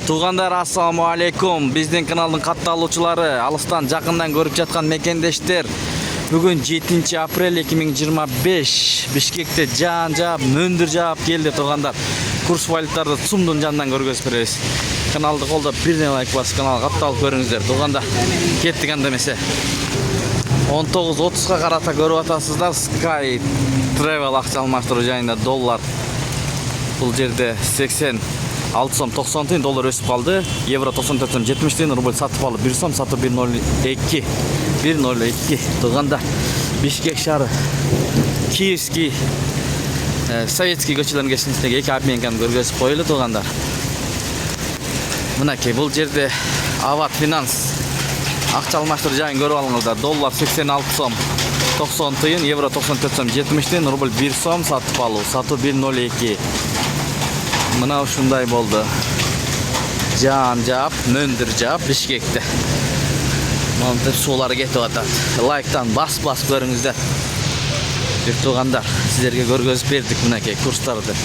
Туғандар, ассаламу алейкум. Биздин каналдын катталуучулары, алыстан жакындан көрүп жаткан мекендештер. Бүгүн 7 апрель 2025 Бишкекте жаан жаап, мөндүр жаап келди туугандар. Курс валюталарды сумдун жанынан көргөзүп беребиз. Каналды колдоп бирден лайк басып, каналга катталып көрүңүздөр туугандар. Кеттик анда эмесе. 19:30га карата көрүп атасыздар. Sky Travel акча алмаштыруу жайында доллар. Бул жерде 86 сом 90 тиын, доллар өсүп калды. Евро 94 сом 70 тиын, рубль сатып алып 1 сом, сатып 1.02. 1.02 тууганда Бишкек шаары Киевский Советский көчөлөрүнүн кесинисиндеги эки обменканы көргөзүп коелу туугандар. Мынакей бул жерде Ават Финанс акча алмаштыруу жайын көрүп алыңыздар. Доллар 86 сом 90 тиын, евро 94 сом 70 тиын, рубль 1 сом, сатып алуу, сатуу 1.02. Мына ушундай болду. Жаан жаап, мөндүр жаап Бишкекте. Монтеп суулары кетип атат. Лайктан бас көрүңүздөр. Туугандар, сиздерге көргөзүп бердик мынакей курстарды.